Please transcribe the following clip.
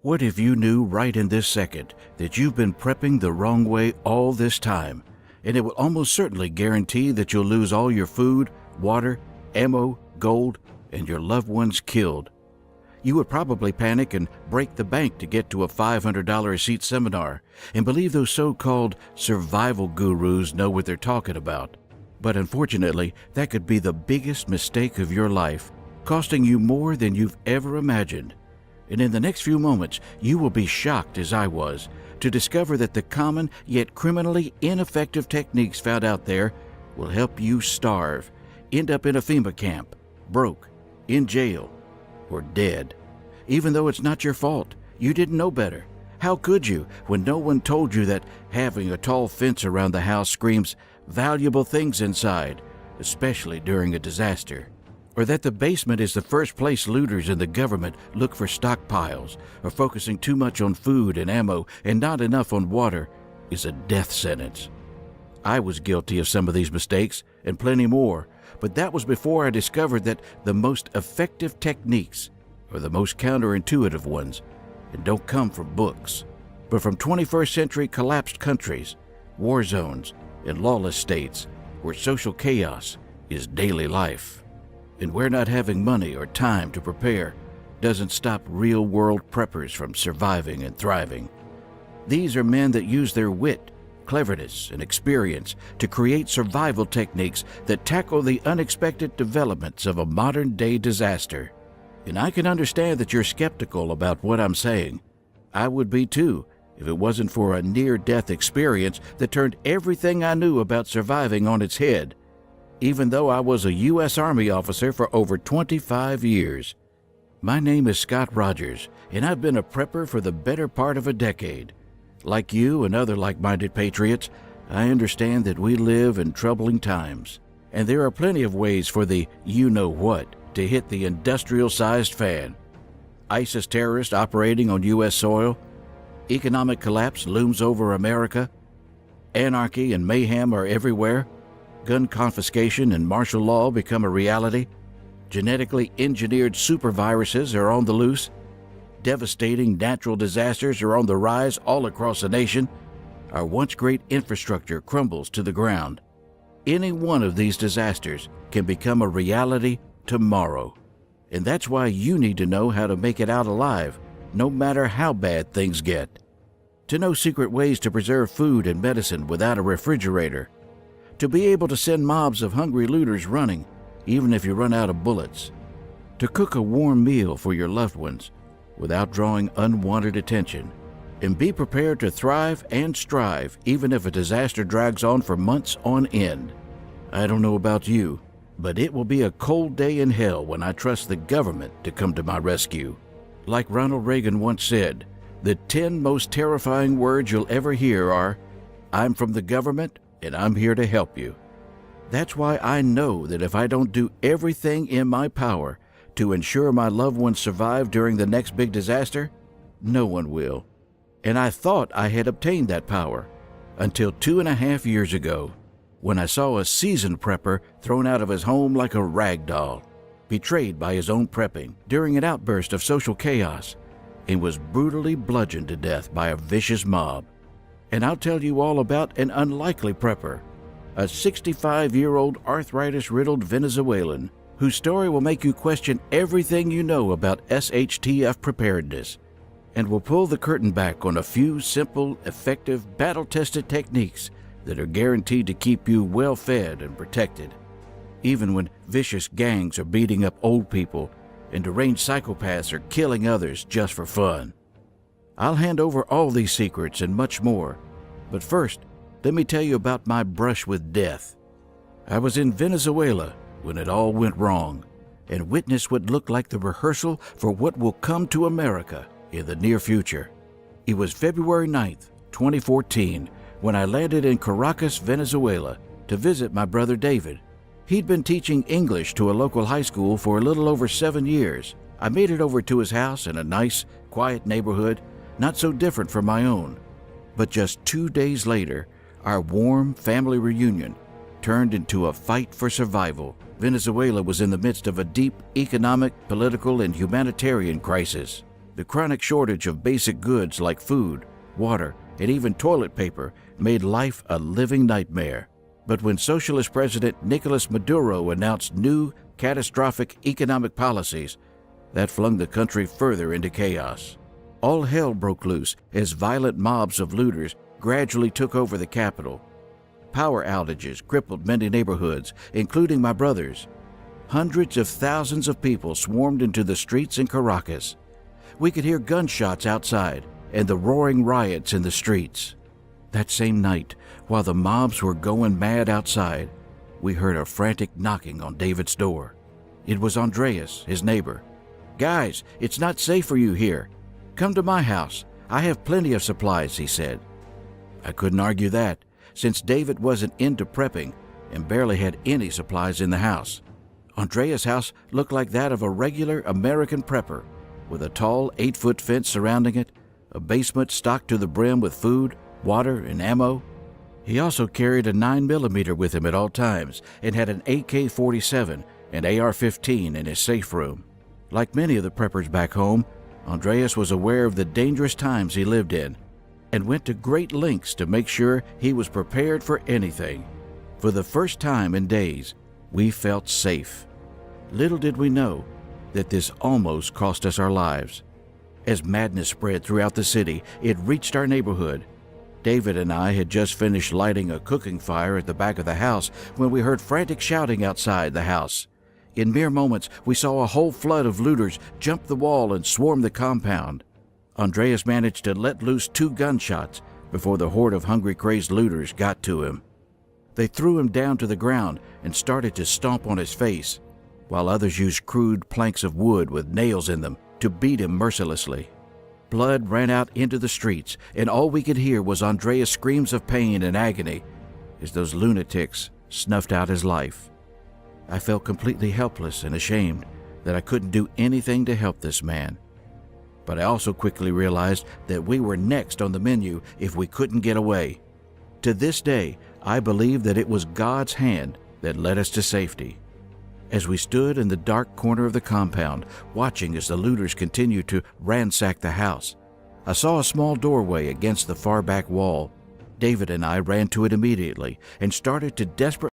What if you knew right in this second that you've been prepping the wrong way all this time, and it will almost certainly guarantee that you'll lose all your food, water, ammo, gold, and your loved ones killed? You would probably panic and break the bank to get to a $500 a seat seminar and believe those so-called survival gurus know what they're talking about. But unfortunately, that could be the biggest mistake of your life, costing you more than you've ever imagined. And in the next few moments, you will be shocked, as I was, to discover that the common yet criminally ineffective techniques found out there will help you starve, end up in a FEMA camp, broke, in jail, or dead. Even though it's not your fault, you didn't know better. How could you when no one told you that having a tall fence around the house screams valuable things inside, especially during a disaster? Or that the basement is the first place looters and the government look for stockpiles, or focusing too much on food and ammo and not enough on water is a death sentence. I was guilty of some of these mistakes and plenty more, but that was before I discovered that the most effective techniques are the most counterintuitive ones and don't come from books, but from 21st century collapsed countries, war zones, and lawless states where social chaos is daily life. And where not having money or time to prepare doesn't stop real-world preppers from surviving and thriving. These are men that use their wit, cleverness, and experience to create survival techniques that tackle the unexpected developments of a modern-day disaster. And I can understand that you're skeptical about what I'm saying. I would be too, if it wasn't for a near-death experience that turned everything I knew about surviving on its head. Even though I was a U.S. Army officer for over 25 years. My name is Scott Rogers, and I've been a prepper for the better part of a decade. Like you and other like-minded patriots, I understand that we live in troubling times, and there are plenty of ways for the you-know-what to hit the industrial-sized fan. ISIS terrorists operating on U.S. soil, economic collapse looms over America, anarchy and mayhem are everywhere, gun confiscation and martial law become a reality, genetically engineered superviruses are on the loose, devastating natural disasters are on the rise all across the nation, our once great infrastructure crumbles to the ground. Any one of these disasters can become a reality tomorrow, and that's why you need to know how to make it out alive, no matter how bad things get. To know secret ways to preserve food and medicine without a refrigerator, to be able to send mobs of hungry looters running, even if you run out of bullets. To cook a warm meal for your loved ones without drawing unwanted attention. And be prepared to thrive and strive even if a disaster drags on for months on end. I don't know about you, but it will be a cold day in hell when I trust the government to come to my rescue. Like Ronald Reagan once said, the 10 most terrifying words you'll ever hear are, "I'm from the government, and I'm here to help you." That's why I know that if I don't do everything in my power to ensure my loved ones survive during the next big disaster, no one will. And I thought I had obtained that power until 2.5 years ago, when I saw a seasoned prepper thrown out of his home like a rag doll, betrayed by his own prepping during an outburst of social chaos, and was brutally bludgeoned to death by a vicious mob. And I'll tell you all about an unlikely prepper, a 65-year-old arthritis-riddled Venezuelan whose story will make you question everything you know about SHTF preparedness and will pull the curtain back on a few simple, effective, battle-tested techniques that are guaranteed to keep you well-fed and protected, even when vicious gangs are beating up old people and deranged psychopaths are killing others just for fun. I'll hand over all these secrets and much more, but first, let me tell you about my brush with death. I was in Venezuela when it all went wrong, and witnessed what looked like the rehearsal for what will come to America in the near future. It was February 9th, 2014, when I landed in Caracas, Venezuela, to visit my brother David. He'd been teaching English to a local high school for a little over 7 years. I made it over to his house in a nice, quiet neighborhood, not so different from my own. But just 2 days later, our warm family reunion turned into a fight for survival Venezuela was in the midst of a deep economic, political, and humanitarian crisis. The chronic shortage of basic goods like food, water, and even toilet paper made life a living nightmare. But when Socialist President Nicolas Maduro announced new, catastrophic economic policies, that flung the country further into chaos. All hell broke loose as violent mobs of looters gradually took over the capital. Power outages crippled many neighborhoods, including my brother's. Hundreds of thousands of people swarmed into the streets in Caracas. We could hear gunshots outside and the roaring riots in the streets. That same night, while the mobs were going mad outside, we heard a frantic knocking on David's door. It was Andreas, his neighbor. "Guys, it's not safe for you here. Come to my house. I have plenty of supplies," he said. I couldn't argue that, since David wasn't into prepping and barely had any supplies in the house. Andreas' house looked like that of a regular American prepper, with a tall 8-foot fence surrounding it, a basement stocked to the brim with food, water, and ammo. He also carried a 9mm with him at all times and had an AK-47 and AR-15 in his safe room. Like many of the preppers back home, Andreas was aware of the dangerous times he lived in and went to great lengths to make sure he was prepared for anything. For the first time in days, we felt safe. Little did we know that this almost cost us our lives. As madness spread throughout the city, it reached our neighborhood. David and I had just finished lighting a cooking fire at the back of the house when we heard frantic shouting outside the house. In mere moments, we saw a whole flood of looters jump the wall and swarm the compound. Andreas managed to let loose 2 gunshots before the horde of hungry, crazed looters got to him. They threw him down to the ground and started to stomp on his face, while others used crude planks of wood with nails in them to beat him mercilessly. Blood ran out into the streets, and all we could hear was Andreas' screams of pain and agony as those lunatics snuffed out his life. I felt completely helpless and ashamed that I couldn't do anything to help this man. But I also quickly realized that we were next on the menu if we couldn't get away. To this day, I believe that it was God's hand that led us to safety. As we stood in the dark corner of the compound, watching as the looters continued to ransack the house, I saw a small doorway against the far back wall. David and I ran to it immediately and started to desperately